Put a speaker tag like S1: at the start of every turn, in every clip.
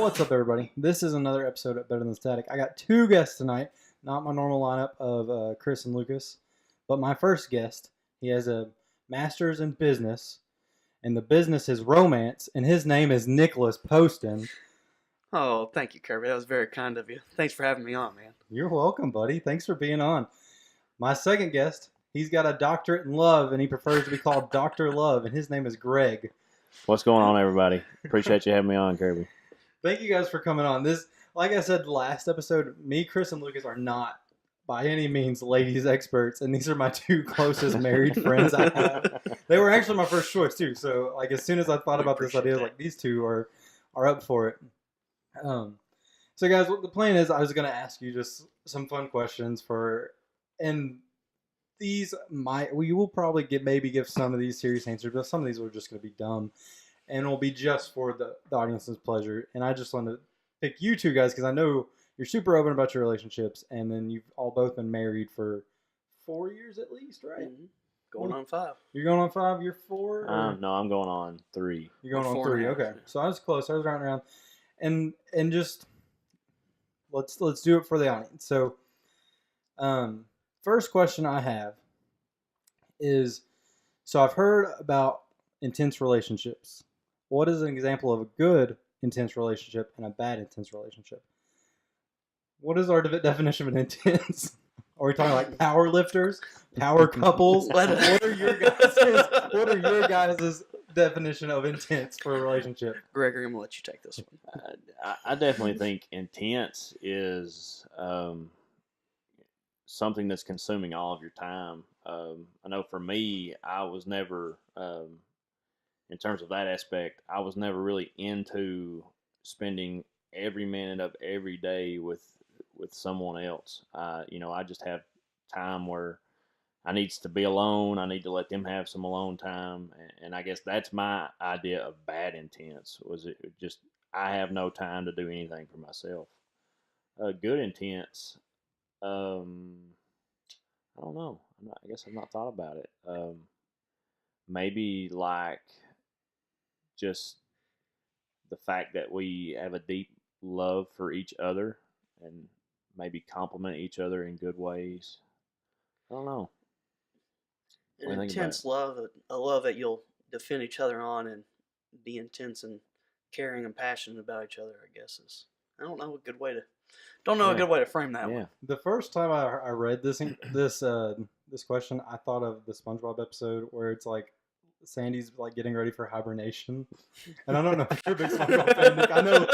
S1: What's up, everybody? This is another episode of Better Than Static. I got two guests tonight, not my normal lineup of Chris and Lucas, but my first guest. He has a master's in business, and the business is romance, and his name is Nicholas Poston.
S2: Oh, thank you, Kirby. That was very kind of you. Thanks for having me on, man.
S1: You're welcome, buddy. Thanks for being on. My second guest, he's got a doctorate in love, and he prefers to be called Dr. Love, and his name is Greg.
S3: What's going on, everybody? Appreciate you having me on, Kirby.
S1: Thank you guys for coming on. This, like I said last episode, me, Chris, and Lucas are not by any means ladies experts, and these are my two closest married friends I have. They were actually my first choice too. So, like, as soon as I thought about this idea, I was like, these two are up for it. So, guys, what the plan is, I was going to ask you just some fun questions and these we will probably give some of these serious answers, but some of these are just going to be dumb. And will be just for the audience's pleasure. And I just want to pick you two guys because I know you're super open about your relationships, and then you've all both been married for 4 years at least, right?
S2: Mm-hmm. Going on 5.
S1: You're going on 5. You're 4.
S3: No, I'm going on 3.
S1: You're going on 3. Okay, so I was close. I was rounding around, and just let's do it for the audience. So, first question I have is, so I've heard about intense relationships. What is an example of a good intense relationship and a bad intense relationship? What is our definition of an intense? Are we talking like power lifters, power couples? What are your guys' definition of intense for a relationship?
S2: Gregory, I'm going to let you take this one.
S3: I definitely think intense is something that's consuming all of your time. I know for me, I was never... in terms of that aspect, I was never really into spending every minute of every day with someone else. I just have time where I needs to be alone. I need to let them have some alone time, and I guess that's my idea of bad intense. Was it just I have no time to do anything for myself? Good intense. I don't know. I guess I've not thought about it. Maybe like just the fact that we have a deep love for each other and maybe compliment each other in good ways. I don't know.
S2: An intense love, a love that you'll defend each other on and be intense and caring and passionate about each other, I guess is. I don't know a good way to frame that one.
S1: The first time I read this question, I thought of the SpongeBob episode where it's like Sandy's like getting ready for hibernation, and I don't know if you're a big SpongeBob fan, Nick. I know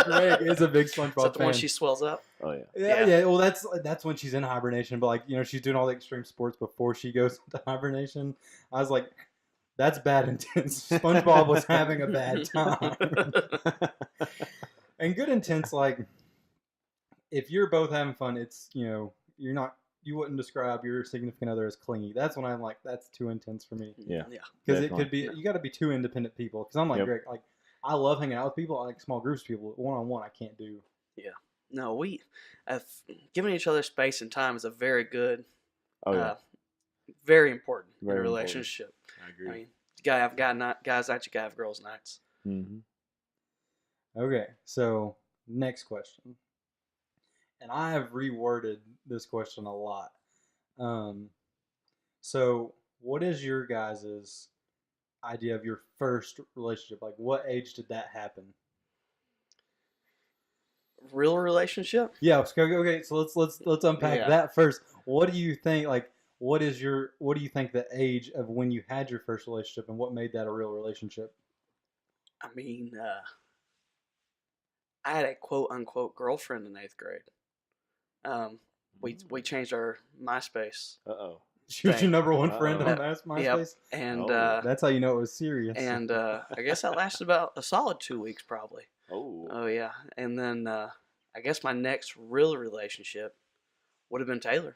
S1: Greg is a big SpongeBob fan.
S2: Is that the one she swells up?
S3: Oh
S1: yeah. Well, that's when she's in hibernation, but like she's doing all the extreme sports before she goes into hibernation. I was like, that's bad intense. SpongeBob was having a bad time. And good intense, like if you're both having fun, it's you wouldn't describe your significant other as clingy. That's when I'm like, that's too intense for me.
S3: Yeah.
S1: Because it could be, you got to be two independent people. Because I'm like, Greg, like, I love hanging out with people. I like small groups of people. One-on-one, I can't do.
S2: Yeah. No, we have giving each other space and time is a very good, very important in a relationship.
S3: I agree.
S2: I mean, you got to have guys nights, you got to have girls nights.
S3: Mm-hmm.
S1: Okay, so next question. And I have reworded this question a lot. So what is your guys' idea of your first relationship? Like, what age did that happen?
S2: Real relationship?
S1: Yeah. Okay. So let's unpack that first. What do you think? Like, what do you think the age of when you had your first relationship, and what made that a real relationship?
S2: I mean, I had a quote unquote girlfriend in 8th grade. We changed our MySpace.
S1: She was your number one friend on MySpace?
S2: Yep. And
S1: that's how you know it was serious.
S2: And I guess that lasted about a solid 2 weeks probably. Oh yeah. And then I guess my next real relationship would have been Taylor.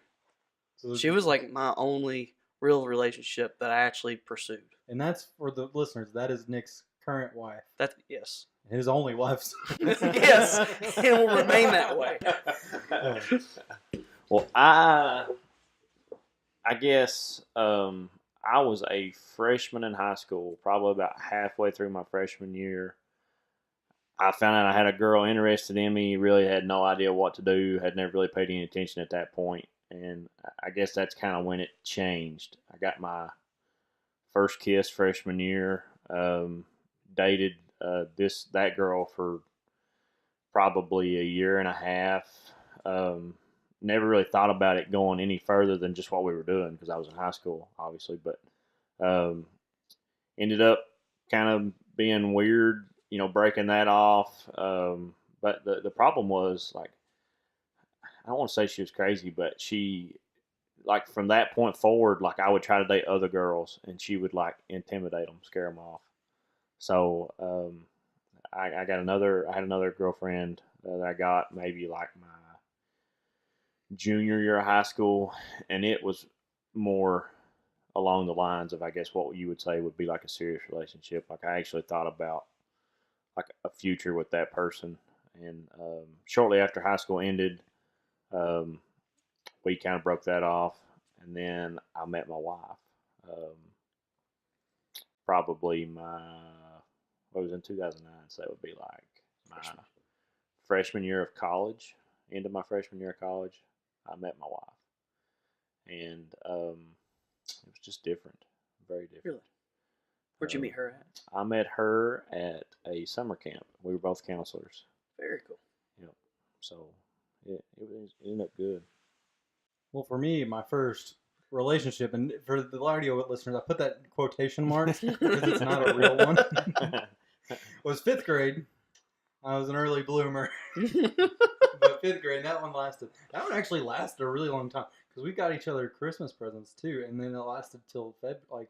S2: So she was like my only real relationship that I actually pursued.
S1: And that's for the listeners. That is Nick's current wife.
S2: Yes.
S1: His only wife.
S2: Yes, and will remain that way.
S3: Well, I guess I was a freshman in high school, probably about halfway through my freshman year. I found out I had a girl interested in me. Really had no idea what to do. Had never really paid any attention at that point. And I guess that's kind of when it changed. I got my first kiss freshman year. Dated that girl for probably a year and a half. Never really thought about it going any further than just what we were doing because I was in high school, obviously. But ended up kind of being weird, breaking that off. But the problem was, like, I don't want to say she was crazy, but she, like, from that point forward, like, I would try to date other girls, and she would, like, intimidate them, scare them off. So I had another girlfriend that I got maybe like my junior year of high school, and it was more along the lines of, I guess, what you would say would be like a serious relationship. Like, I actually thought about like a future with that person. And shortly after high school ended, we kind of broke that off, and then I met my wife. Probably it was in 2009, so that would be like my freshman year of college. End of my freshman year of college, I met my wife, and it was just different, very different.
S2: Really? Where'd you meet her at?
S3: I met her at a summer camp. We were both counselors.
S2: Very cool.
S3: Yep. So it ended up good.
S1: Well, for me, my first relationship, and for the audio listeners, I put that in quotation marks because it's not a real one, was 5th grade. I was an early bloomer. But 5th grade, that one actually lasted a really long time because we got each other Christmas presents too, and then it lasted till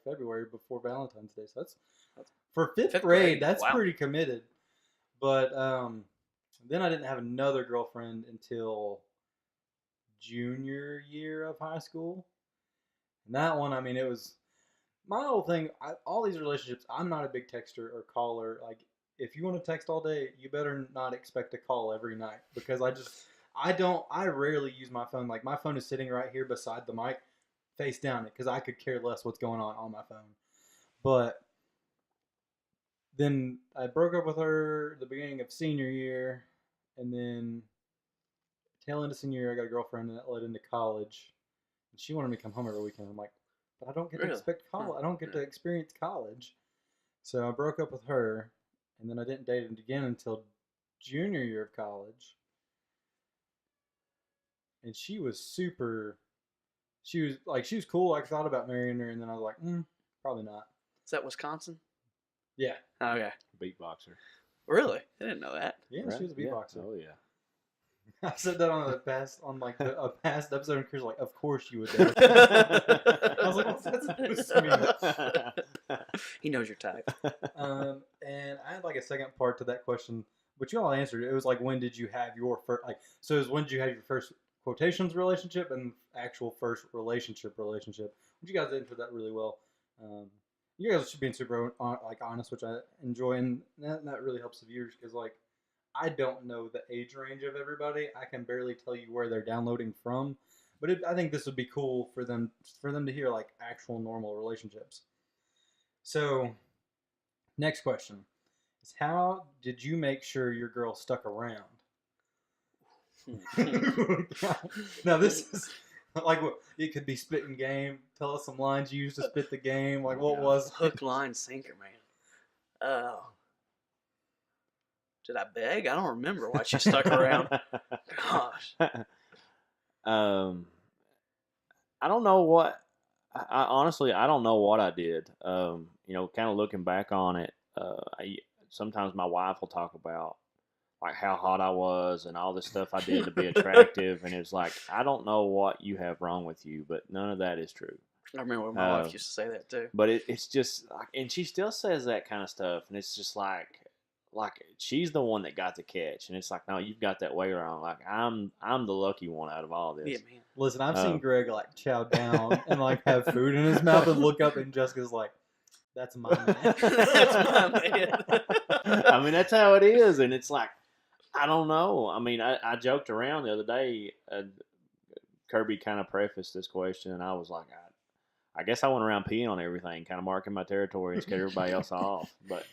S1: February before Valentine's Day. So that's for 5th grade, that's
S2: wow.
S1: Pretty committed. But then I didn't have another girlfriend until junior year of high school. And that one, I mean, it was my whole thing. All these relationships, I'm not a big texter or caller. Like, if you want to text all day, you better not expect a call every night because I rarely use my phone. Like, my phone is sitting right here beside the mic, face down it, because I could care less what's going on my phone. But then I broke up with her at the beginning of senior year, and then tail end of senior year, I got a girlfriend, and that led into college. And she wanted me to come home every weekend. I'm like, but I don't get to expect college. I don't get to experience college. So I broke up with her, and then I didn't date it again until junior year of college. And she was cool. I thought about marrying her, and then I was like, probably not.
S2: Is that Wisconsin?
S1: Yeah.
S2: Okay.
S3: Beatboxer.
S2: Really? I didn't know that.
S1: Yeah, right? She was a beatboxer.
S3: Yeah. Oh yeah.
S1: I said that on a past episode, and Chris was like, "Of course you would." I was like, "What's that supposed to mean?"
S2: He knows your type.
S1: And I had like a second part to that question, but you all answered it. It was like, when did you have your first? Like, so it was when did you have your first quotations relationship and actual first relationship? But you guys answered that really well. You guys should be super honest, which I enjoy, and that really helps the viewers because like. I don't know the age range of everybody. I can barely tell you where they're downloading from, but I think this would be cool for them to hear like actual normal relationships. So, next question is, how did you make sure your girl stuck around? Now this is like it could be spitting game. Tell us some lines you used to spit the game. Like what was
S2: hook, line, sinker, man? Oh. Did I beg? I don't remember why she stuck around. Gosh.
S3: I don't know what. I honestly, I don't know what I did. Kind of looking back on it, sometimes my wife will talk about like how hot I was and all this stuff I did to be attractive, and it's like, I don't know what you have wrong with you, but none of that is true.
S2: I remember when my wife used to say that too.
S3: But it's just like, and she still says that kind of stuff, and it's just like she's the one that got the catch, and it's like, no, you've got that way wrong. Like I'm the lucky one out of all this.
S2: Yeah, man.
S1: Listen, I've seen Greg like chow down and like have food in his mouth and look up, and Jessica's like, "That's my man."
S2: That's my man.
S3: I mean, that's how it is, and it's like, I don't know. I mean, I joked around the other day. Kirby kind of prefaced this question, and I was like, I guess I went around peeing on everything, kind of marking my territory and scared everybody else off, but.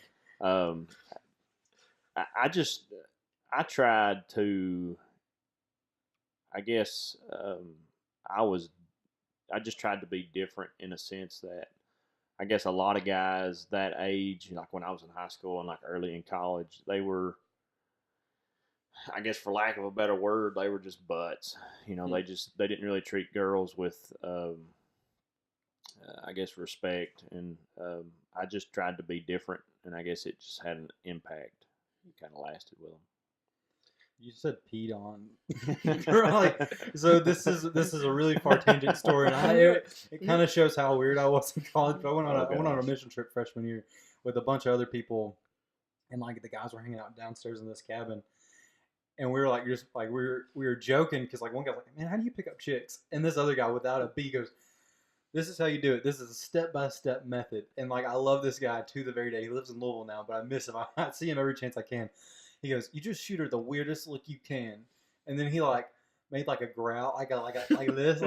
S3: I tried to, I guess, I just tried to be different in a sense that I guess a lot of guys that age, like when I was in high school and like early in college, they were, I guess for lack of a better word, they were just butts. You know, they didn't really treat girls with, I guess, respect. And I just tried to be different, and I guess it just had an impact. It kind of lasted with them.
S1: You said peed on. So this is a really far tangent story, and it kind of shows how weird I was in college. But I went on a mission trip freshman year with a bunch of other people, and like the guys were hanging out downstairs in this cabin, and we were like we were joking because like one guy's like, man, how do you pick up chicks? And this other guy without a B goes, this is how you do it. This is a step-by-step method. And like I love this guy to the very day. He lives in Louisville now, but I miss him. I see him every chance I can. He goes, you just shoot her the weirdest look you can, and then he like made like a growl, like this,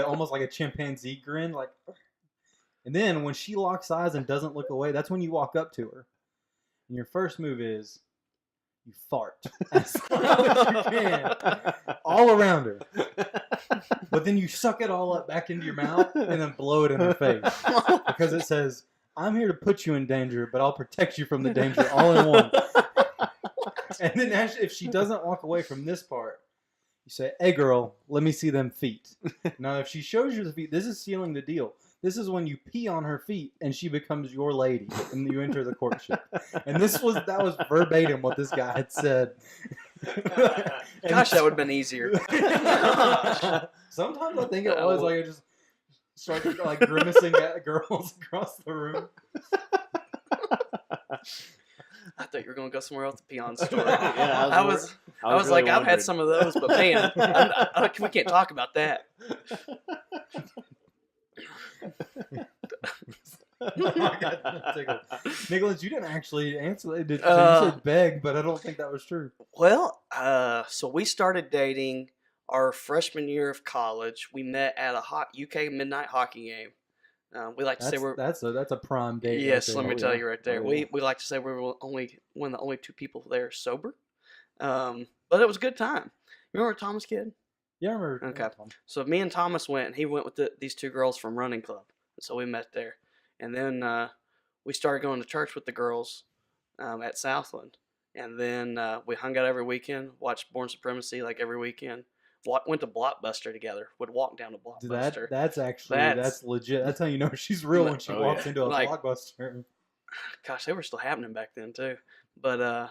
S1: almost like a chimpanzee grin, like. And then when she locks eyes and doesn't look away, that's when you walk up to her, and your first move is you fart as loud as you can all around her, but then you suck it all up back into your mouth and then blow it in her face because it says, "I'm here to put you in danger, but I'll protect you from the danger all in one." And then if she doesn't walk away from this part, you say, hey, girl, let me see them feet. Now, if she shows you the feet, this is sealing the deal. This is when you pee on her feet and she becomes your lady and you enter the courtship. And that was verbatim what this guy had said.
S2: Gosh, that would have been easier.
S1: Sometimes I think it was like I just started like grimacing at girls across the room.
S2: I thought you were going to go somewhere else to pee on story. Yeah, I was really like, I've had some of those, but man, we can't talk about that.
S1: Nicholas, you didn't actually answer that. You said beg, but I don't think that was true.
S2: Well, so we started dating our freshman year of college. We met at a UK midnight hockey game. We like to say
S1: that's a prime date.
S2: Yes, let me tell you right there. We like to say we were one of the only two people there sober, but it was a good time. You remember Thomas Kid?
S1: Yeah, I remember.
S2: Okay, so me and Thomas went, and he went with these two girls from running club, and so we met there, and then we started going to church with the girls at Southland, and then we hung out every weekend, watched Born Supremacy like every weekend. Went to Blockbuster together. Would walk down to Blockbuster.
S1: That's legit. That's how you know she's real when she walks into a Blockbuster.
S2: Gosh, they were still happening back then too. But I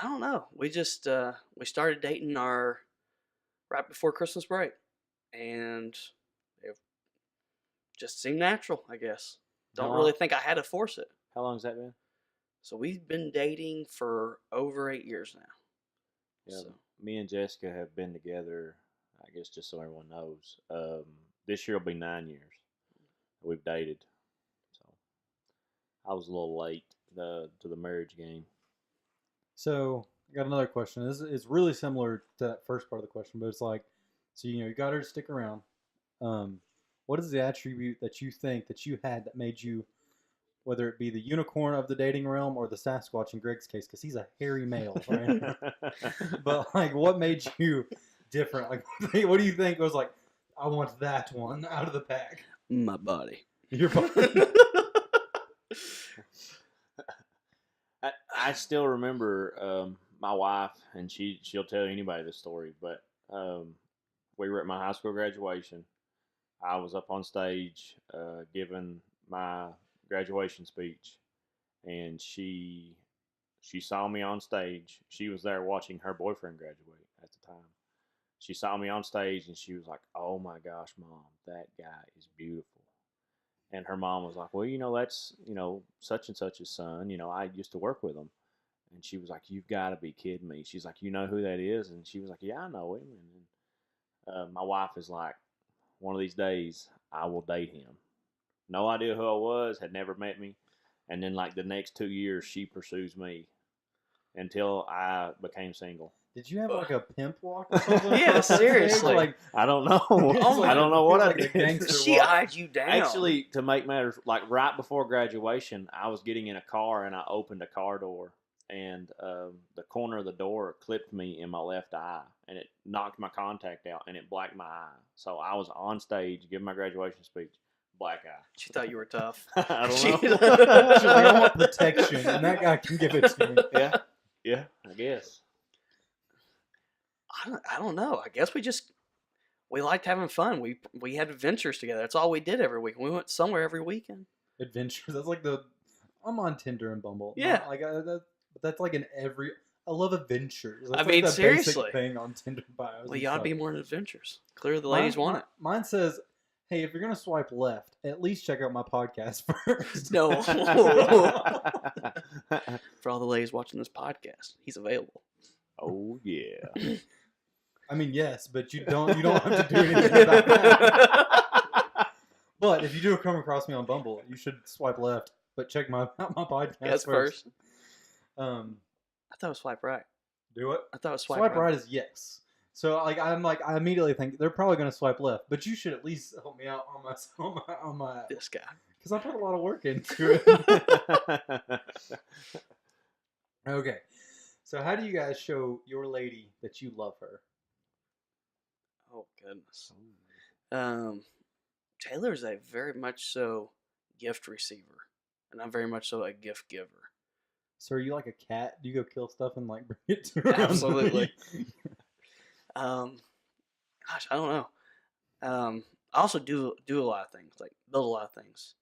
S2: don't know. We just we started dating right before Christmas break, and it just seemed natural. I guess. Don't really think I had to force it.
S3: How long has that been?
S2: So we've been dating for over 8 years now.
S3: Yeah. So. Me and Jessica have been together, I guess just so everyone knows. This year will be 9 years we've dated. So I was a little late to the marriage game.
S1: So I got another question. This is really similar to that first part of the question, but it's like, so you got her to stick around. What is the attribute that you think that you had that made you, whether it be the unicorn of the dating realm or the Sasquatch in Greg's case, because he's a hairy male, right? But like, what made you different? Like, what do you think was like, I want that one out of the pack?
S2: My body.
S1: Your body.
S3: I still remember my wife, and she'll tell anybody this story, but we were at my high school graduation. I was up on stage giving my graduation speech, and she saw me on stage. She was there watching her boyfriend graduate at the time. She saw me on stage, and she was like, oh my gosh, Mom, that guy is beautiful. And her mom was like, well, that's, such and such's son. I used to work with him. And she was like, you've got to be kidding me. She's like, you know who that is? And she was like, yeah, I know him. And my wife is like, one of these days, I will date him. No idea who I was, had never met me. And then like the next 2 years, she pursues me until I became single.
S1: Did you have like a pimp walk or something?
S2: Yeah, seriously.
S3: Like, I don't know. I don't know what I did.
S2: She eyed you down.
S3: Actually, to make matters, like right before graduation, I was getting in a car and I opened a car door and the corner of the door clipped me in my left eye, and it knocked my contact out, and it blacked my eye. So I was on stage giving my graduation speech, black eye.
S2: She thought you were tough.
S3: I don't know.
S1: She's like, I want protection, and that guy can give it to me.
S3: Yeah, I guess.
S2: I don't know. I guess we liked having fun. We had adventures together. That's all we did every week. We went somewhere every weekend.
S1: Adventures. That's like I'm on Tinder and Bumble.
S2: Yeah.
S1: That's like I love adventures. That's
S2: I mean,
S1: the
S2: seriously.
S1: basic thing on Tinder bios.
S2: Well, you ought to be more in adventures. Clearly, the ladies want it.
S1: Mine says, hey, if you're going to swipe left, at least check out my podcast first.
S2: No. For all the ladies watching this podcast, he's available.
S3: Oh, yeah.
S1: I mean, yes, but you don't have to do anything about that. But if you do come across me on Bumble, you should swipe left, but check my podcast first.
S2: I thought it was swipe right.
S1: Do it?
S2: I thought it was
S1: swipe right is yes. So I immediately think they're probably going to swipe left, but you should at least help me out on my
S2: this guy,
S1: because I put a lot of work into it. Okay, so how do you guys show your lady that you love her?
S2: Oh goodness. Taylor's a very much so gift receiver, and I'm very much so a gift giver.
S1: So are you like a cat? Do you go kill stuff and like bring it to her?
S2: Absolutely. Gosh, I don't know. I also do a lot of things, like build a lot of things.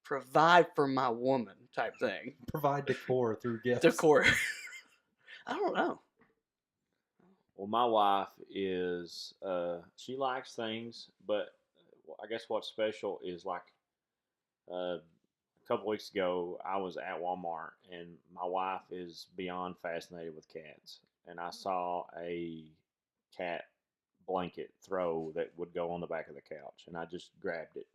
S2: Provide for my woman type thing.
S1: Provide decor through gifts.
S2: Decor. I don't know.
S3: Well, my wife is, she likes things, but I guess what's special is like a couple weeks ago, I was at Walmart, and my wife is beyond fascinated with cats. And I saw a cat blanket throw that would go on the back of the couch, and I just grabbed it.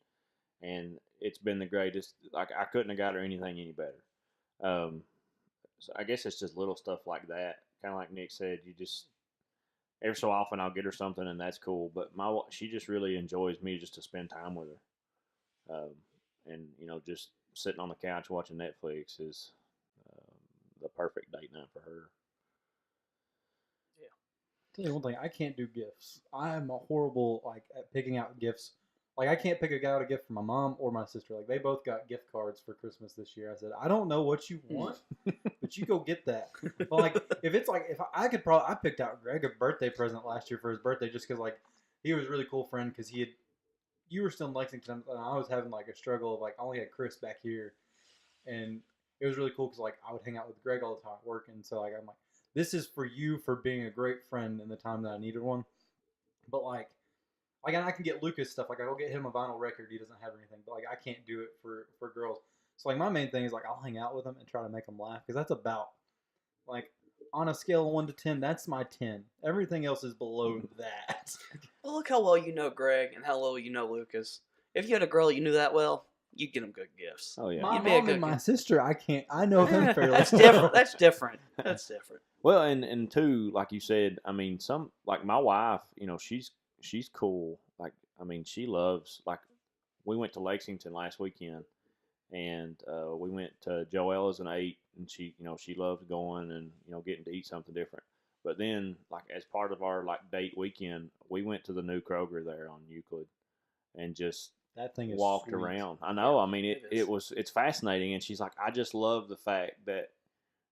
S3: And it's been the greatest. Like, I couldn't have got her anything any better. So I guess it's just little stuff like that. Kind of like Nick said, you just, every so often I'll get her something, and that's cool. But she just really enjoys me just to spend time with her. And, just sitting on the couch watching Netflix is the perfect date night for her.
S1: Yeah. Tell you one thing, I can't do gifts. I'm a horrible at picking out gifts. Like, I can't pick out a gift for my mom or my sister. Like, they both got gift cards for Christmas this year. I said, I don't know what you want, but you go get that. But, like, if I could probably, I picked out Greg a birthday present last year for his birthday just because, like, he was a really cool friend because you were still in Lexington, and I was having, like, a struggle of, like, I only had Chris back here. And it was really cool because, like, I would hang out with Greg all the time at work. And so, like, I'm like, this is for you for being a great friend in the time that I needed one. But, like, and I can get Lucas stuff. Like, I'll get him a vinyl record. He doesn't have anything. But, like, I can't do it for girls. So, like, my main thing is, like, I'll hang out with them and try to make them laugh. Because that's about, like, on a scale of 1 to 10, that's my 10. Everything else is below that.
S2: Well, look how well you know Greg and how well you know Lucas. If you had a girl you knew that well, you'd get them good gifts.
S3: Oh, yeah.
S1: My mom and my sister, I know them fairly
S2: That's
S1: well.
S2: different. That's different. That's different.
S3: Well, and two, like you said, I mean, like my wife, she's cool. Like, I mean, she loves, like, we went to Lexington last weekend, and we went to Joella's and ate, and she loves going and, getting to eat something different. But then, like, as part of our, like, date weekend, we went to the new Kroger there on Euclid and just
S1: that thing is
S3: walked
S1: sweet.
S3: around. I know. I mean, it's fascinating. And she's like, I just love the fact that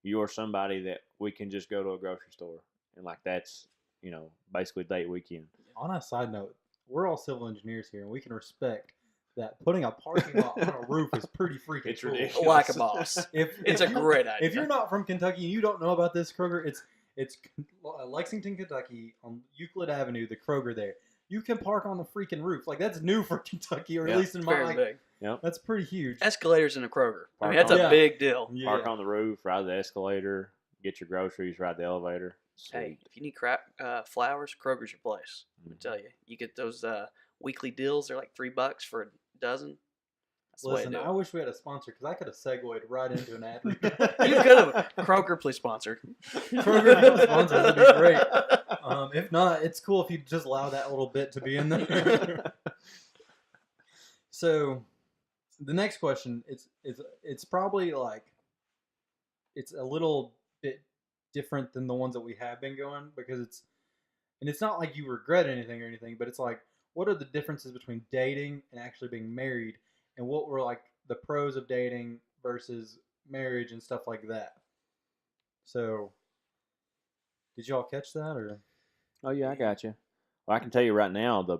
S3: you're somebody that we can just go to a grocery store. And, like, that's, basically date weekend.
S1: On a side note, we're all civil engineers here, and we can respect that putting a parking lot on a roof is pretty freaking cool.
S3: Ridiculous.
S2: Like a boss. It's a great idea.
S1: If you're not from Kentucky and you don't know about this Kroger, it's Lexington, Kentucky, on Euclid Avenue, the Kroger there. You can park on the freaking roof. Like, that's new for Kentucky, or at least in my
S2: big.
S3: Yep.
S1: That's pretty huge.
S2: Escalators in a Kroger. I mean, that's a big deal.
S1: Yeah.
S3: Park on the roof, ride the escalator, get your groceries, ride the elevator. Sweet.
S2: Hey, if you need flowers, Kroger's your place. Let me tell you. You get those weekly deals. They're like $3 for a dozen. That's
S1: Listen,
S2: the way to do
S1: I
S2: it.
S1: wish we had a sponsor because I could have segued right into an ad.
S2: You could have. Kroger, please sponsor.
S1: Kroger sponsor would be great. If not, it's cool if you just allow that little bit to be in there. So, the next question it's probably like it's a little bit different than the ones that we have been going because it's not like you regret anything or anything, but it's like, what are the differences between dating and actually being married, and what were like the pros of dating versus marriage and stuff like that. So, did y'all catch that or?
S3: Oh yeah, I got you. Well, I can tell you right now, the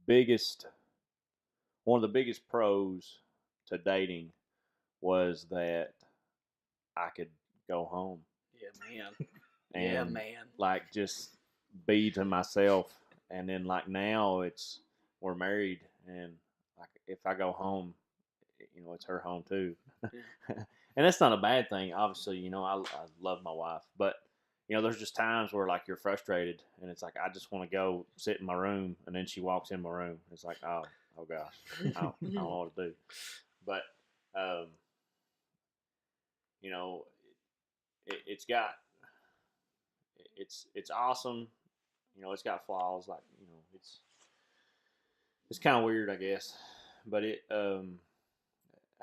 S3: biggest one of the biggest pros to dating was that I could go home.
S2: Yeah, man.
S3: And
S2: man.
S3: like just be to myself. And then like now we're married, and like if I go home, it's her home too. Yeah. And that's not a bad thing. Obviously, I love my wife, but there's just times where like you're frustrated, and it's like I just want to go sit in my room, and then she walks in my room. It's like oh gosh, I don't know what to do. But it's awesome. It's got flaws, like it's kind of weird, I guess. But it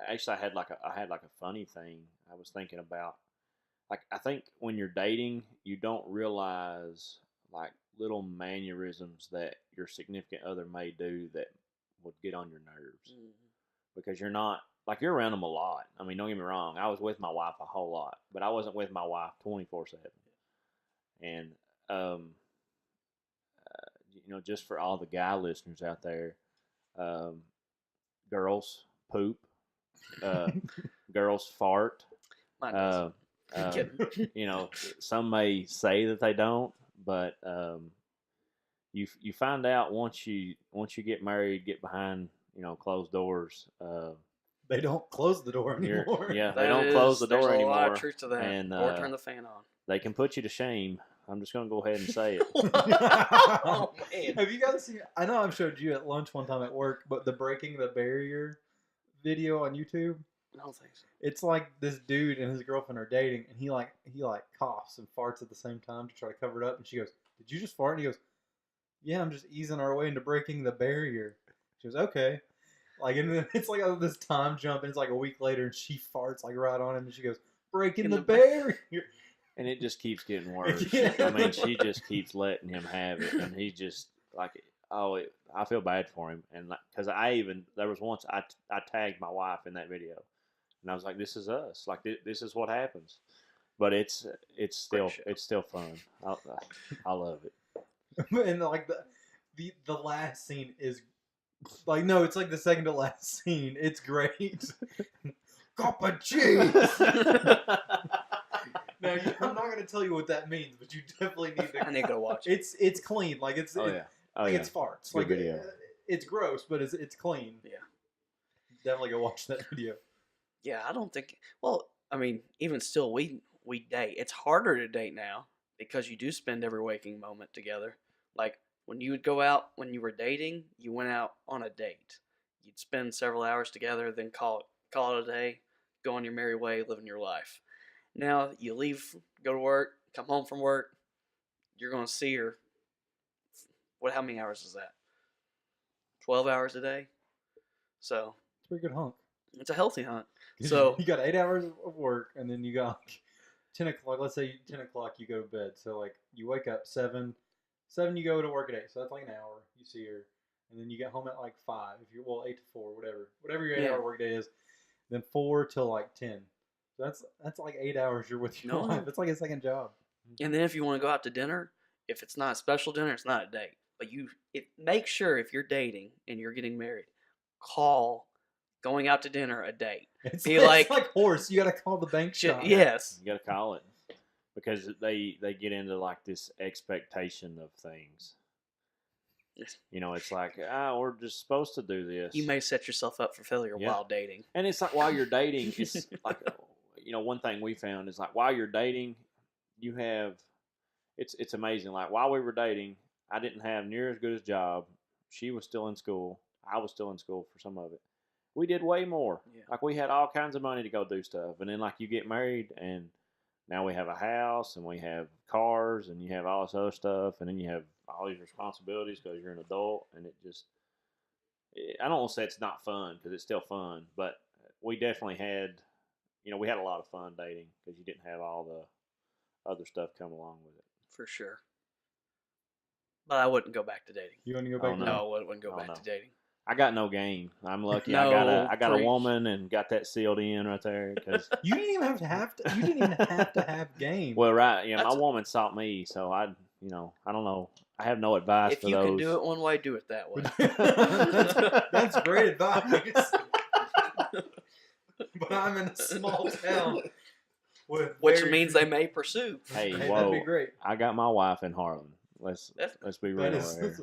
S3: actually I had like a funny thing I was thinking about. Like I think when you're dating, you don't realize like little mannerisms that your significant other may do that would get on your nerves, because you're not like you're around them a lot. I mean, don't get me wrong. I was with my wife a whole lot, but I wasn't with my wife 24/7. And just for all the guy listeners out there, girls poop, girls fart. Some may say that they don't, but you find out once you get married, get behind closed doors.
S1: They don't close the door anymore.
S3: Yeah, they don't close the door anymore.
S2: There's a lot of truth to that.
S3: And,
S2: or turn the fan on.
S3: They can put you to shame. I'm just going to go ahead and say it.
S1: Oh, man. Have you guys seen? I know I've showed you at lunch one time at work, but the breaking the barrier video on YouTube.
S2: I don't think so.
S1: It's like this dude and his girlfriend are dating, and he coughs and farts at the same time to try to cover it up. And she goes, "Did you just fart?" And he goes, "Yeah, I'm just easing our way into breaking the barrier." She goes, "Okay." Like, and then it's like this time jump, and it's like a week later, and she farts like right on him, and she goes, "Breaking the barrier."
S3: And it just keeps getting worse. Yeah. I mean, she just keeps letting him have it, and he's just like, I feel bad for him, and because there was once I tagged my wife in that video, and I was like, "This is us. Like this is what happens." But it's still fun. I love it.
S1: And like the last scene is like, no, it's like the second to last scene. It's great. Cup of cheese. Now, I'm not going to tell you what that means, but you definitely need to.
S2: I need to go watch it.
S1: It's clean, like it's it's farts.
S3: It's
S1: like
S3: video.
S1: It's gross, but it's clean.
S2: Yeah,
S1: definitely go watch that video.
S2: Yeah, I don't think. Well, I mean, even still, we date. It's harder to date now because you do spend every waking moment together. Like when you would go out when you were dating, you went out on a date. You'd spend several hours together, then call it a day, go on your merry way, living your life. Now you leave, go to work, come home from work. You're going to see her. How many hours is that? 12 hours a day. So
S1: it's a pretty good hunk.
S2: It's a healthy hunt. So
S1: you got 8 hours of work, and then you got 10 o'clock. Let's say 10 o'clock you go to bed. So like you wake up 7 you go to work at 8. So that's like an hour. You see her, and then you get home at like 5. If you're 8 to 4, whatever your 8-hour work day is. Then 4 till like 10. So that's like 8 hours you're with your wife. It's like a second job.
S2: And then if you want to go out to dinner, if it's not a special dinner, it's not a date. But make sure if you're dating and you're getting married, call going out to dinner a date.
S1: It's like horse. You got to call the bank shop.
S2: Yes.
S3: You got to call it. Because they get into like this expectation of things. It's like, we're just supposed to do this.
S2: You may set yourself up for failure while dating.
S3: And it's like while you're dating, it's like, one thing we found is like while you're dating, you have, it's amazing. Like while we were dating, I didn't have near as good a job. She was still in school. I was still in school for some of it. We did way more. Yeah. Like we had all kinds of money to go do stuff. And then like you get married and now we have a house and we have cars and you have all this other stuff. And then you have all these responsibilities because you're an adult. And I don't want to say it's not fun because it's still fun. But we definitely had, we had a lot of fun dating because you didn't have all the other stuff come along with it.
S2: For sure. But I wouldn't go back to dating.
S1: You want to go back?
S2: No, I wouldn't go back to dating.
S3: I got no game. I'm lucky.
S2: No,
S3: I got a woman and got that sealed in right there. Cause
S1: you didn't even have to. You didn't even have to have game.
S3: Well, right. Yeah, my woman sought me, so I don't know. I have no advice
S2: if
S3: for
S2: you
S3: those.
S2: can do it one way, do it that way.
S1: that's great advice. But I'm in a small town,
S2: which means they may pursue.
S3: Hey,
S1: whoa!
S3: that'd
S1: be great.
S3: I got my wife in Harlan. Let's be real here.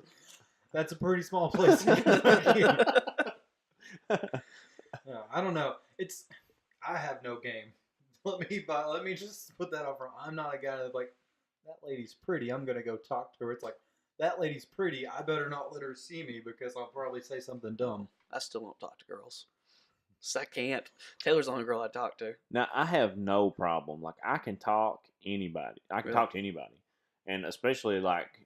S1: That's a pretty small place. No, I don't know. I have no game. Let me just put that up front. I'm not a guy that's like, that lady's pretty, I'm gonna go talk to her. It's like, that lady's pretty, I better not let her see me because I'll probably say something dumb.
S2: I still don't talk to girls. So I can't. Taylor's the only girl I talk to.
S3: Now I have no problem. Like I can talk anybody. I can talk to anybody, and especially like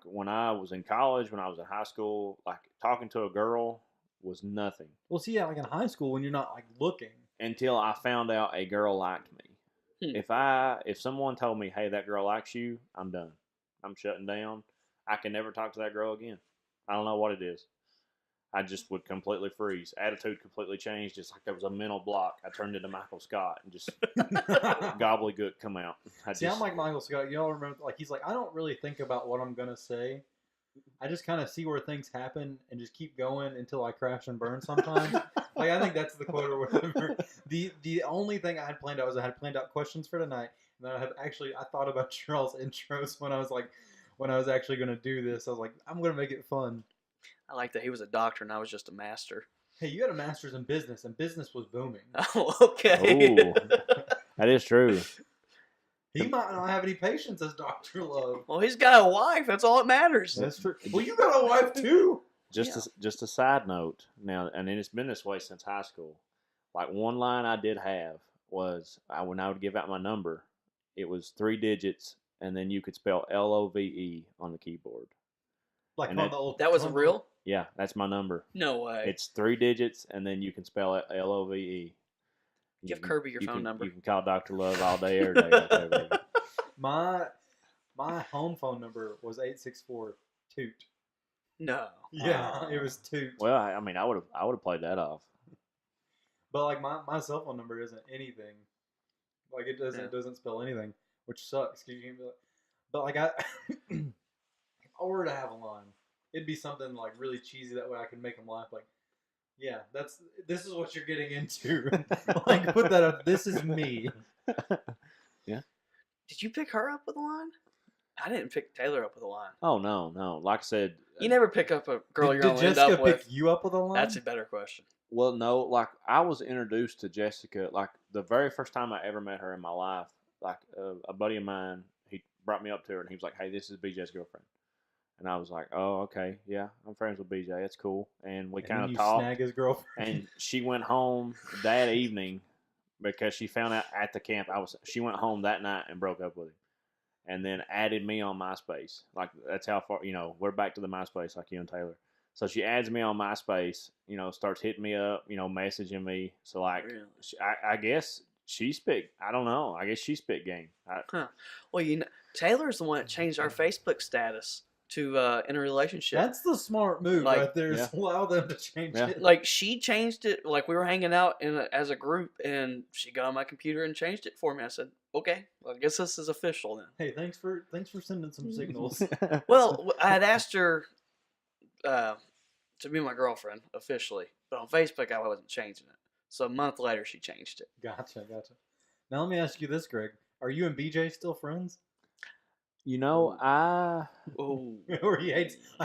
S3: when I was in college, when I was in high school, like talking to a girl was nothing.
S1: Well, see, yeah, like in high school when you're not like looking.
S3: Until I found out a girl liked me. If someone told me, hey, that girl likes you, I'm done. I'm shutting down. I can never talk to that girl again. I don't know what it is. I just would completely freeze. Attitude completely changed. It's like there was a mental block. I turned into Michael Scott and just gobbledygook come out.
S1: I'm like Michael Scott. You all remember, like he's like, I don't really think about what I'm gonna say. I just kind of see where things happen and just keep going until I crash and burn sometimes. Like I think that's the quote or whatever. The only thing I had planned out was I had planned out questions for tonight, and then I thought about Charles' intros when I was actually gonna do this. I was like, I'm gonna make it fun.
S2: I like that he was a doctor and I was just a master.
S1: Hey, you had a master's in business, and business was booming.
S2: Oh, okay.
S3: Ooh, that is true.
S1: He might not have any patience as Dr. Love.
S2: Well, he's got a wife. That's all that matters.
S1: That's true. Well, you got a wife too.
S3: Just a side note now, and it's been this way since high school. Like one line I did have was when I would give out my number, it was 3 digits, and then you could spell LOVE on the keyboard.
S1: Like on the old.
S2: That was real?
S3: Yeah, that's my number.
S2: No way.
S3: It's 3 digits, and then you can spell it LOVE.
S2: Give Kirby your phone number.
S3: You can call Dr. Love all day, every day.
S1: My home phone number was 864 toot.
S2: No.
S1: Yeah, it was toot.
S3: Well, I mean, I would have played that off.
S1: But like my cell phone number isn't anything. Like it doesn't spell anything, which sucks. But like if I were to have a line, it'd be something like really cheesy. That way I can make them laugh. Like, yeah, this is what you're getting into. Like put that up. This is me.
S3: Yeah.
S2: Did you pick her up with a line? I didn't pick Taylor up with a line.
S3: Oh no. Like I said,
S2: you never pick up a girl you're
S1: gonna
S2: end up with.
S1: Did Jessica pick you up with a line?
S2: That's a better question.
S3: Well, no. Like I was introduced to Jessica. Like the very first time I ever met her in my life. Like a buddy of mine, he brought me up to her and he was like, "Hey, this is BJ's girlfriend." And I was like, "Oh, okay, yeah, I'm friends with BJ. That's cool." And we kind of talked.
S1: Snag his girlfriend.
S3: And she went home that evening because she found out at the camp. She went home that night and broke up with him, and then added me on MySpace. Like that's how far we're back to the MySpace, like you and Taylor. So she adds me on MySpace. Starts hitting me up. Messaging me. So like, really? I guess she spit. I don't know. I guess she spit game.
S2: Well, Taylor's the one that changed our Facebook status to in a relationship.
S1: That's the smart move right there. Is allow them to change it.
S2: Like she changed it. Like we were hanging out as a group, and she got on my computer and changed it for me. I said, "Okay, well, I guess this is official then."
S1: Hey, thanks for sending some signals.
S2: Well, I had asked her to be my girlfriend officially, but on Facebook I wasn't changing it. So a month later, she changed it.
S1: Gotcha. Now let me ask you this, Greg: are you and BJ still friends?
S3: I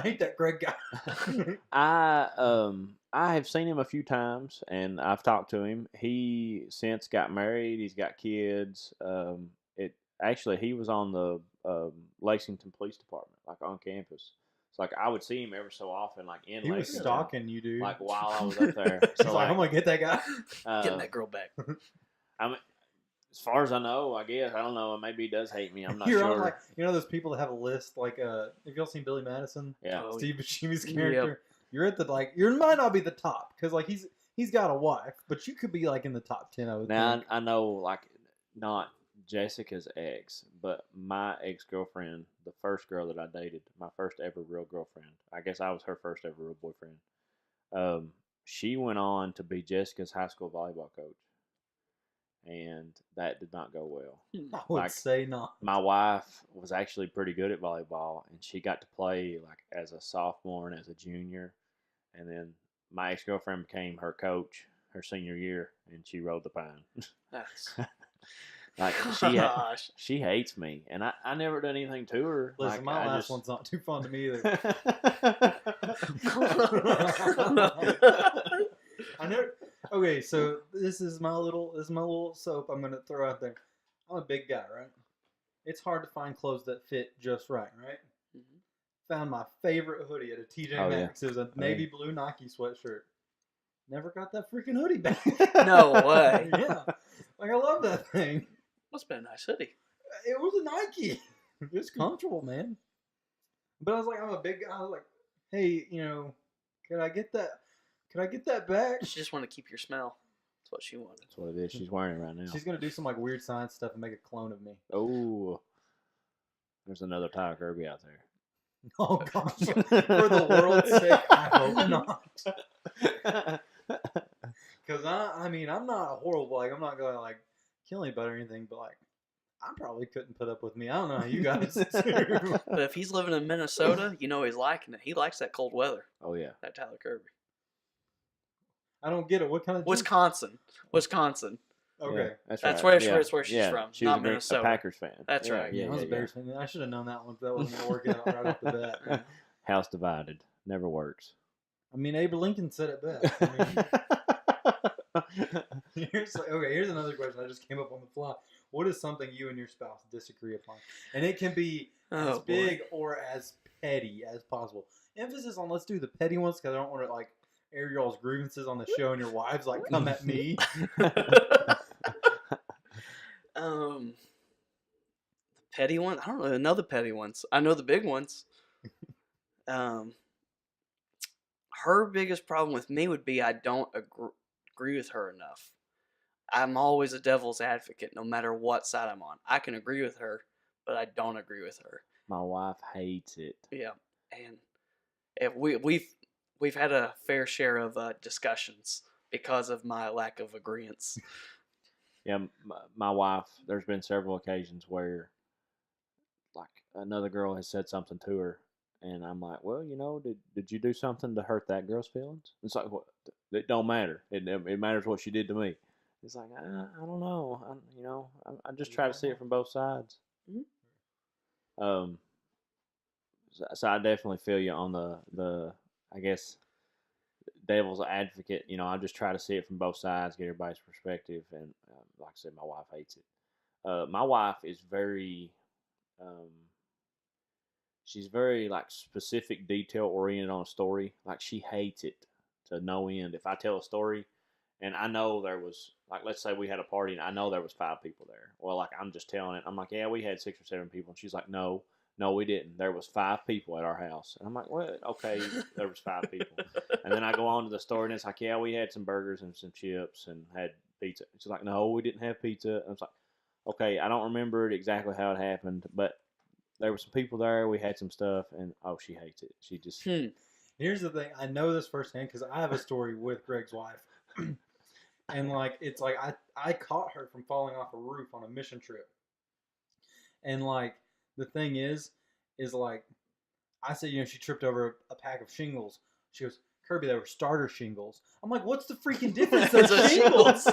S1: hate that Greg guy.
S3: I have seen him a few times, and I've talked to him. He since got married. He's got kids. He was on the Lexington Police Department, like on campus. So like I would see him every so often, like in.
S1: He was stalking you, dude.
S3: Like while I was up there.
S1: So like, I'm gonna get that guy.
S2: Getting that girl back.
S3: I mean. As far as I know, I guess. I don't know. Maybe he does hate me. I'm not
S1: You're
S3: sure.
S1: On, like, those people that have a list, like, have y'all seen Billy Madison?
S3: Yeah.
S1: Steve Buscemi's character? Yep. You're at you might not be the top, because, like, he's he's got a wife, but you could be like in the top 10. I would think.
S3: I know, like, not Jessica's ex, but my ex-girlfriend, the first girl that I dated, my first ever real girlfriend. I guess I was her first ever real boyfriend. She went on to be Jessica's high school volleyball coach, and that did not go well.
S1: I would say not.
S3: My wife was actually pretty good at volleyball, and she got to play like as a sophomore and as a junior, and then my ex-girlfriend became her coach her senior year, and she rode the pine.
S2: That's
S3: like she hates me, and I never done anything to her.
S1: Listen,
S3: like,
S1: my last one's not too fun to me either. I never. Okay, so this is my little soap I'm gonna throw out there. I'm a big guy, right? It's hard to find clothes that fit just right? Mm-hmm. Found my favorite hoodie at a TJ Maxx. Yeah. It was a navy blue Nike sweatshirt. Never got that freaking hoodie back.
S2: No way.
S1: Yeah, like I love that thing.
S2: Must have been a nice hoodie.
S1: It was a Nike. It was comfortable, man. But I was like, I'm a big guy. I was like, hey, can I get that? Can I get that back?
S2: She just wanted to keep your smell. That's what she wanted.
S3: That's what it is. She's wearing it right now.
S1: She's gonna do some like weird science stuff and make a clone of me.
S3: Oh, there's another Tyler Kirby out there.
S1: Oh gosh! For the world's sake, I hope not. Because I'm not horrible. Like I'm not gonna like kill anybody or anything, but like I probably couldn't put up with me. I don't know how you guys do.
S2: But if he's living in Minnesota, he's liking it. He likes that cold weather.
S3: Oh yeah,
S2: that Tyler Kirby.
S1: I don't get it. What kind of
S2: Wisconsin?
S1: Okay,
S3: yeah, that's
S2: where she's from.
S3: She
S2: not
S3: was
S2: Minnesota.
S3: A Packers fan.
S2: That's right.
S1: Yeah, I was a Bears fan. I should have known that one. That wasn't gonna work out right off the bat.
S3: House divided never works.
S1: I mean, Abraham Lincoln said it best. Here's another question I just came up on the fly. What is something you and your spouse disagree upon? And it can be as big or as petty as possible. Emphasis on let's do the petty ones because I don't want to like air y'all's grievances on the show and your wives like come at me.
S2: The petty one? I don't really know the petty ones. I know the big ones. Her biggest problem with me would be I don't agree with her enough. I'm always a devil's advocate no matter what side I'm on. I can agree with her, but I don't agree with her.
S3: My wife hates it.
S2: Yeah, and if we've had a fair share of discussions because of my lack of agreeance.
S3: Yeah, my wife, there's been several occasions where like another girl has said something to her, and I'm like, well, did you do something to hurt that girl's feelings? It's like, well, it don't matter. It matters what she did to me. It's like, I don't know. I just try to see it from both sides. Mm-hmm. So I definitely feel you on the I guess, devil's advocate. I just try to see it from both sides, get everybody's perspective, and like I said, my wife hates it. My wife is very, she's very like specific, detail oriented on a story. Like she hates it to no end. If I tell a story, and I know there was like, let's say we had a party, and I know there was 5 people there. Well, like I'm just telling it. I'm like, yeah, we had 6 or 7 people, and she's like, no, we didn't. There was 5 people at our house. And I'm like, what? Okay, there was 5 people. And then I go on to the story, and it's like, yeah, we had some burgers and some chips and had pizza. She's like, no, we didn't have pizza. And I was like, okay, I don't remember exactly how it happened, but there were some people there. We had some stuff, and she hates it. She just.
S1: Here's the thing. I know this firsthand because I have a story with Greg's wife. And like, it's like I caught her from falling off a roof on a mission trip. And like, the thing is like, I said, she tripped over a pack of shingles. She goes, Kirby, they were starter shingles. I'm like, what's the freaking difference? They're shingles.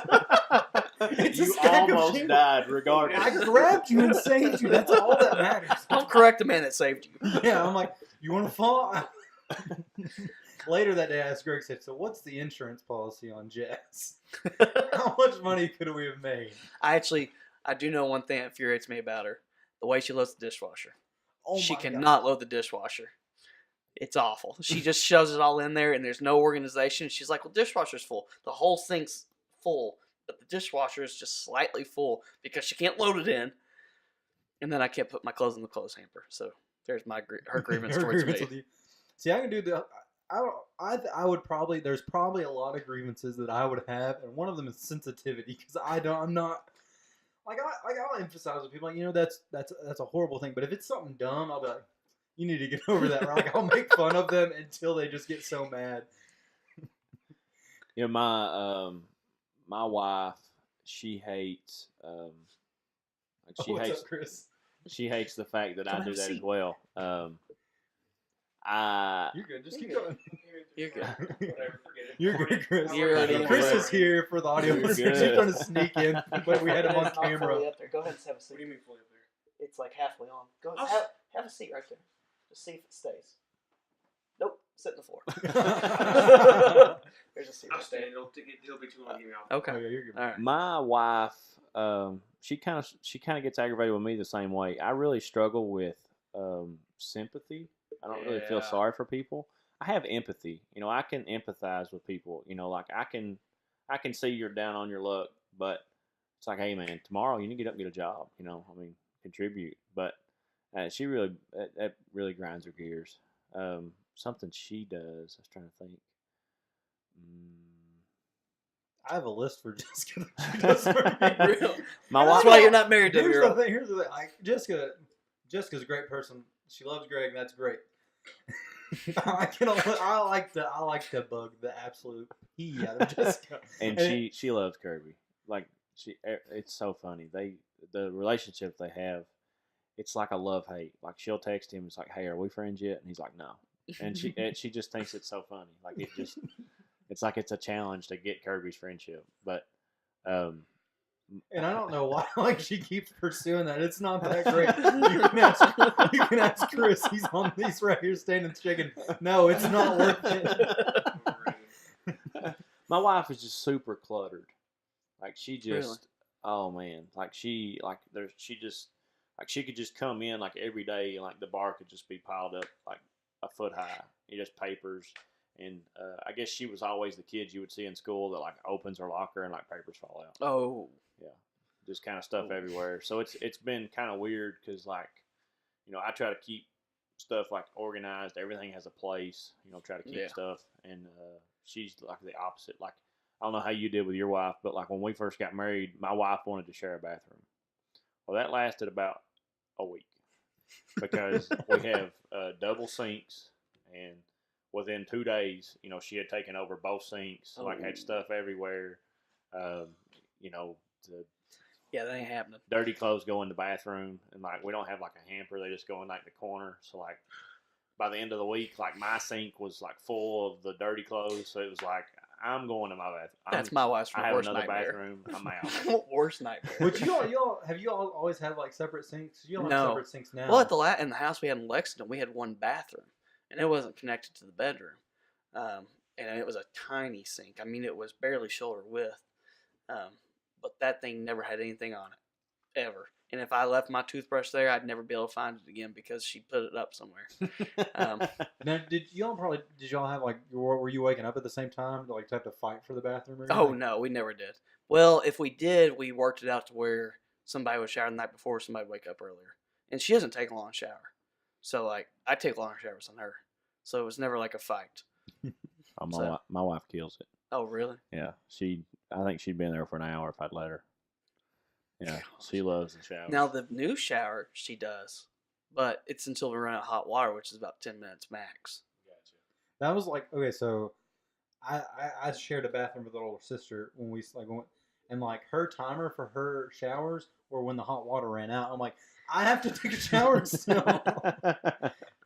S3: You almost died regardless.
S1: I grabbed you and saved you. That's all that matters.
S2: Don't correct the man that saved you.
S1: Yeah, I'm like, you want to fall? Later that day, I asked Greg, said, so what's the insurance policy on Jess? How much money could we have made?
S2: I do know one thing that infuriates me about her. The way she loads the dishwasher. She cannot load the dishwasher. It's awful. She just shoves it all in there, and there's no organization. She's like, well, dishwasher's full. The whole sink's full, but the dishwasher is just slightly full because she can't load it in. And then I can't put my clothes in the clothes hamper. So there's her grievance towards me.
S1: See, I can do I would probably. There's probably a lot of grievances that I would have, and one of them is sensitivity because I'm not. Like I'll emphasize with people, like, that's a horrible thing. But if it's something dumb, I'll be like, you need to get over that. Like I'll make fun of them until they just get so mad.
S3: My wife, she hates
S1: What's up, Chris?
S3: She hates the fact that I do that as well.
S1: You're good. Just keep going.
S2: You're good.
S1: You're good, Chris.
S2: Chris
S1: is here for the audio. He's trying to sneak in, but we had him on camera.
S2: Up there. Go ahead and have a seat. What do you mean fully up there? It's like halfway on. Go ahead, have a seat right there. Just see if it stays. Nope. Sit in the floor. There's a seat.
S4: I'll stay. It'll be too long to get me off.
S2: Okay.
S1: Oh, yeah, you're good.
S2: All right.
S3: My wife, she kind of gets aggravated with me the same way. I really struggle with sympathy. I don't really feel sorry for people. I have empathy. I can empathize with people. Like I can see you're down on your luck, but it's like, hey man, tomorrow you need to get up and get a job. Contribute. But that really grinds her gears. Something she does. I was trying to think.
S1: I have a list for Jessica. She does for me.
S2: Really? That's why you're not married to a girl.
S1: Here's the thing. Jessica's a great person. She loves Greg. That's great. I like to bug the absolute pee out of Jessica.
S3: And she loves Kirby. Like it's so funny. The relationship they have, it's like a love-hate. Like she'll text him, it's like, hey, are we friends yet? And he's like, no. And she just thinks it's so funny. Like it's like it's a challenge to get Kirby's friendship. But
S1: and I don't know why like she keeps pursuing that. It's not that great. You can ask Chris. He's right here standing shaking. No, it's not worth it.
S3: My wife is just super cluttered. Like she just
S2: Really?
S3: Oh man. Like she could just come in like every day and like the bar could just be piled up like a foot high. Just papers. And I guess she was always the kid you would see in school that like opens her locker and like papers fall out.
S2: Oh.
S3: Yeah. Just kind of stuff everywhere. So it's been kind of weird because like, I try to keep stuff like organized. Everything has a place, try to keep stuff. And she's like the opposite. Like, I don't know how you did with your wife, but like when we first got married, my wife wanted to share a bathroom. Well, that lasted about a week because we have double sinks, and within 2 days, she had taken over both sinks, like had stuff everywhere.
S2: That ain't happening.
S3: Dirty clothes go in the bathroom, and like we don't have like a hamper; they just go in like the corner. So like by the end of the week, like my sink was like full of the dirty clothes. So it was like I'm going to my bathroom.
S2: That's my wife's
S3: I have
S2: worst
S3: another
S2: nightmare.
S3: bathroom. I'm out.
S2: Worst nightmare.
S1: But y'all have always had like separate sinks? You don't have separate sinks now.
S2: Well, in the house we had in Lexington, we had one bathroom, and it wasn't connected to the bedroom, and it was a tiny sink. I mean, it was barely shoulder width, but that thing never had anything on it, ever. And if I left my toothbrush there, I'd never be able to find it again because she put it up somewhere.
S1: Now, did y'all have like, were you waking up at the same time to like have to fight for the bathroom? Or anything?
S2: Oh no, we never did. Well, if we did, we worked it out to where somebody would shower the night before, somebody would wake up earlier, and she doesn't take a long shower, so like I take longer showers than her, so it was never like a fight.
S3: My wife kills it.
S2: Oh really?
S3: Yeah, I think she'd been there for an hour if I'd let her. Yeah, she loves the shower.
S2: Now the new shower she does, but it's until we run out of hot water, which is about 10 minutes max.
S1: Gotcha. That was like, okay, so I shared a bathroom with an older sister when we like went, and like her timer for her showers were when the hot water ran out. I'm like, I have to take a shower still.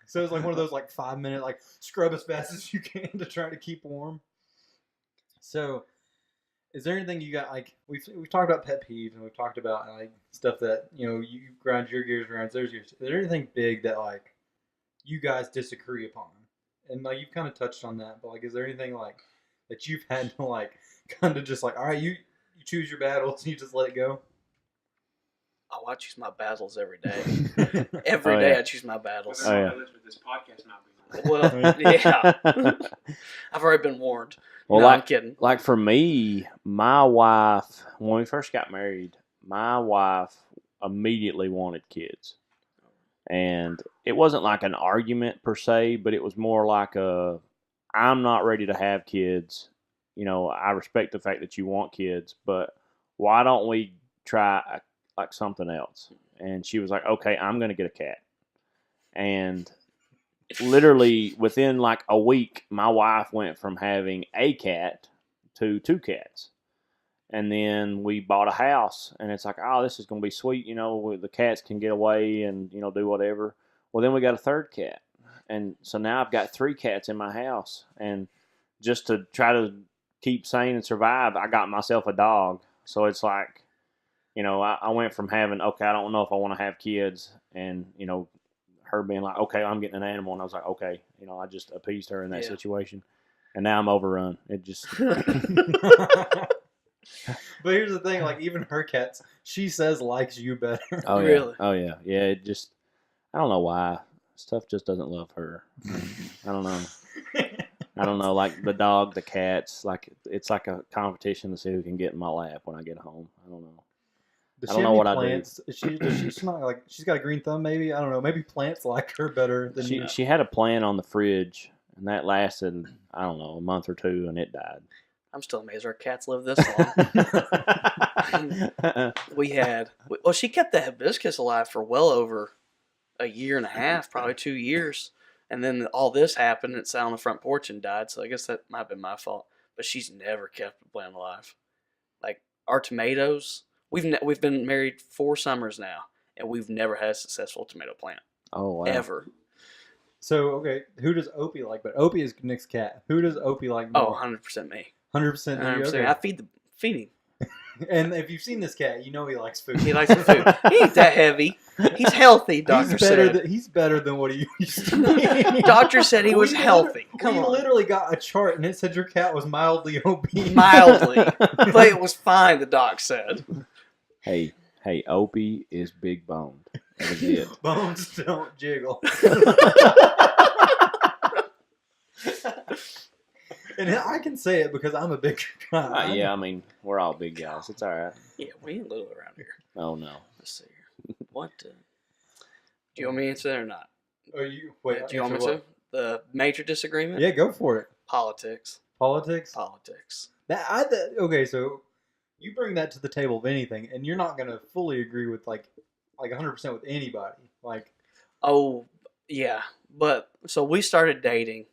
S1: So it was like one of those like 5 minute like scrub as fast as you can to try to keep warm. So, is there anything you got, like, we've talked about pet peeves, and we've talked about, like, stuff that, you grind your gears around. Is there anything big that, like, you guys disagree upon? And, like, you've kind of touched on that, but, like, is there anything, like, that you've had to, like, kind of just, like, all right, you choose your battles, and you just let it go?
S2: Oh, I choose my battles every day. Every day I choose my battles.
S4: With this podcast not being
S2: well, yeah. I've already been warned.
S3: Well,
S2: no, I'm kidding.
S3: Like for me, my wife, when we first got married, my wife immediately wanted kids. And it wasn't like an argument per se, but it was more like I'm not ready to have kids. I respect the fact that you want kids, but why don't we try like something else? And she was like, okay, I'm going to get a cat. And literally within like a week, my wife went from having a cat to 2 cats. And then we bought a house, and it's like, oh, this is going to be sweet. The cats can get away and, do whatever. Well, then we got a 3rd cat. And so now I've got 3 cats in my house. And just to try to keep sane and survive, I got myself a dog. So it's like, I went from having, okay, I don't know if I want to have kids, and, her being like, okay, I'm getting an animal. And I was like, okay, I just appeased her in that situation. And now I'm overrun. It just.
S1: But here's the thing, like, even her cats, she says likes you better.
S3: Oh, yeah.
S2: Really?
S3: Oh, yeah. Yeah, it just, I don't know why. Stuff just doesn't love her. I don't know. I don't know, like the dog, the cats, like it's like a competition to see who can get in my lap when I get home. I don't know.
S1: Does
S3: I
S1: she
S3: don't
S1: have
S3: know what
S1: any
S3: I
S1: plants? She's not like, she's got a green thumb, maybe? I don't know. Maybe plants like her better than you.
S3: She had a plant on the fridge, and that lasted, I don't know, a month or 2, and it died.
S2: I'm still amazed our cats live this long. She kept the hibiscus alive for well over a year and a half, probably 2 years. And then all this happened, and it sat on the front porch and died. So I guess that might have been my fault. But she's never kept a plant alive. Like our tomatoes, we've been married 4 summers now, and we've never had a successful tomato plant.
S3: Oh, wow.
S2: Ever.
S1: So, okay, who does Opie like? But Opie is Nick's cat. Who does Opie like more?
S2: Oh, 100% me.
S1: 100% me.
S2: 100%.
S1: Okay.
S2: I feed him.
S1: And if you've seen this cat, you know he likes food.
S2: He likes the food. He ain't that heavy. He's healthy, doctor said.
S1: He's better than what he used to be.
S2: Doctor said he was healthy.
S1: We literally got a chart, and it said your cat was mildly obese.
S2: Mildly. But it was fine, the doc said.
S3: Hey, Opie is big boned. That is it.
S1: Bones don't jiggle. And I can say it because I'm a big guy.
S3: Yeah, I mean, we're all big guys. It's all right.
S2: Yeah, we ain't little around here.
S3: Oh, no.
S2: Let's see here. What? Do you want me to answer that or not?
S1: Do you want
S2: me to? The major disagreement?
S1: Yeah, go for it.
S2: Politics.
S1: Politics? Okay, so you bring that to the table of anything, and you're not going to fully agree with, like 100% with anybody. Like,
S2: oh, yeah. But, so we started dating.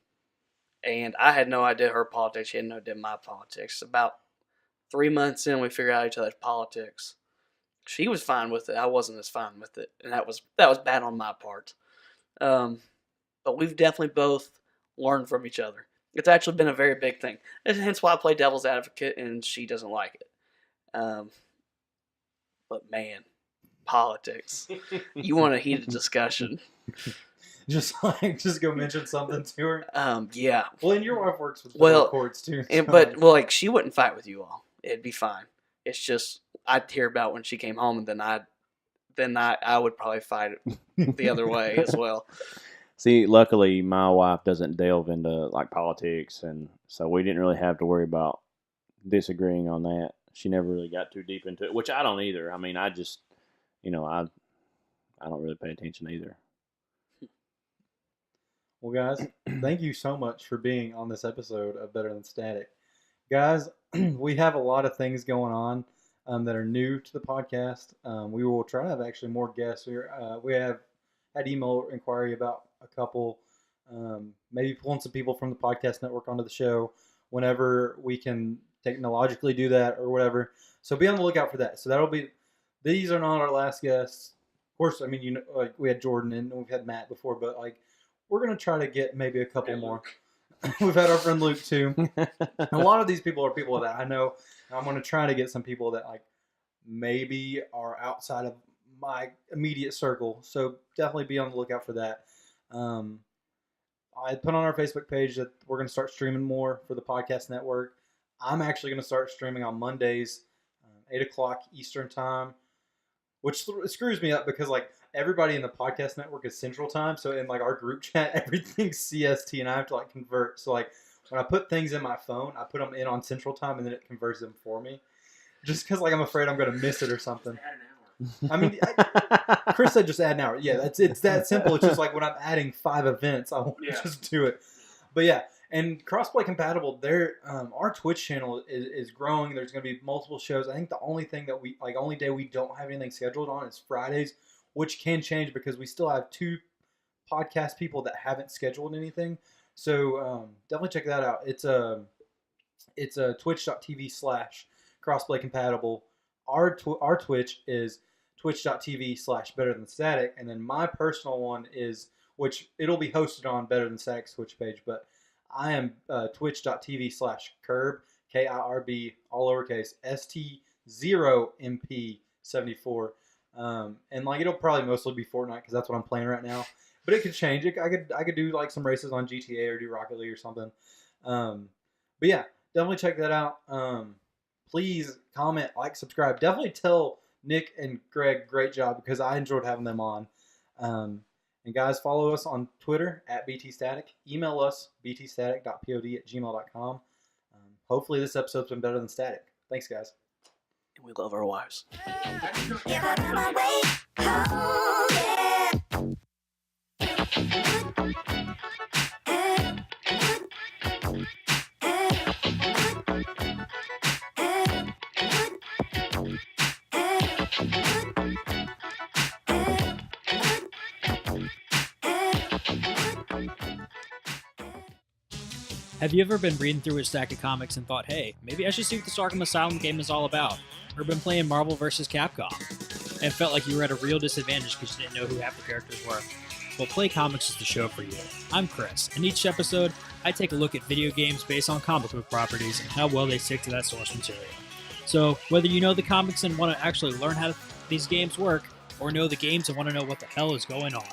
S2: And I had no idea her politics. She had no idea my politics. About 3 months in, we figured out each other's politics. She was fine with it. I wasn't as fine with it, and that was bad on my part. But we've definitely both learned from each other. It's actually been a very big thing. And hence why I play devil's advocate, and she doesn't like it. But man, politics. You want a heated discussion.
S1: Just go mention something to her.
S2: Yeah.
S1: Well, and your wife works with federal courts too.
S2: So. She wouldn't fight with you all. It'd be fine. It's just I'd hear about when she came home, and then I would probably fight it the other way as well.
S3: See, luckily my wife doesn't delve into like politics, and so we didn't really have to worry about disagreeing on that. She never really got too deep into it, which I don't either. I mean, I just, I don't really pay attention either.
S1: Well, guys, thank you so much for being on this episode of Better Than Static. Guys, we have a lot of things going on that are new to the podcast. We will try to have actually more guests here. We have had email inquiry about a couple, maybe pulling some people from the podcast network onto the show whenever we can technologically do that or whatever. So be on the lookout for that. So these are not our last guests. Of course, I mean, like we had Jordan and we've had Matt before, but like, we're going to try to get maybe a couple more. We've had our friend Luke, too. A lot of these people are people that I know. I'm going to try to get some people that like maybe are outside of my immediate circle. So definitely be on the lookout for that. I put on our Facebook page that we're going to start streaming more for the podcast network. I'm actually going to start streaming on Mondays, 8 o'clock Eastern time, which screws me up because like everybody in the podcast network is Central Time. So in like our group chat, everything's CST, and I have to like convert. So like when I put things in my phone, I put them in on Central Time, and then it converts them for me. Just because like I'm afraid I'm going to miss it or something. I mean, Chris said just add an hour. Yeah, it's that simple. It's just like when I'm adding 5 events, I want to just do it. But yeah, And crossplay compatible, our Twitch channel is growing. There's going to be multiple shows. I think the only thing that only day we don't have anything scheduled on is Fridays, which can change because we still have 2 podcast people that haven't scheduled anything. So definitely check that out. It's a twitch.tv/crossplay compatible. Our Twitch is twitch.tv/better than static. And then my personal one is, which it'll be hosted on Better Than Static Twitch page, but I am twitch.tv/curb, KIRB, all lowercase, ST0MP74. And like it'll probably mostly be Fortnite because that's what I'm playing right now. But it could change. I could do like some races on GTA or do Rocket League or something. But yeah, definitely check that out. Please comment, like, subscribe. Definitely tell Nick and Greg great job because I enjoyed having them on. And guys, follow us on Twitter @BTStatic. Email us btstatic.pod@gmail.com. Hopefully this episode's been better than static. Thanks, guys.
S2: And we love our wives.
S5: Have you ever been reading through a stack of comics and thought, hey, maybe I should see what this Arkham Asylum game is all about? Or been playing Marvel vs. Capcom and felt like you were at a real disadvantage because you didn't know who half the characters were? Well, Play Comics is the show for you. I'm Chris, and each episode, I take a look at video games based on comic book properties and how well they stick to that source material. So, whether you know the comics and want to actually learn how these games work, or know the games and want to know what the hell is going on,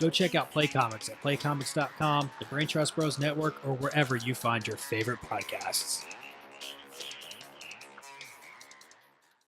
S5: go check out Play Comics at playcomics.com, the Brain Trust Bros Network, or wherever you find your favorite podcasts.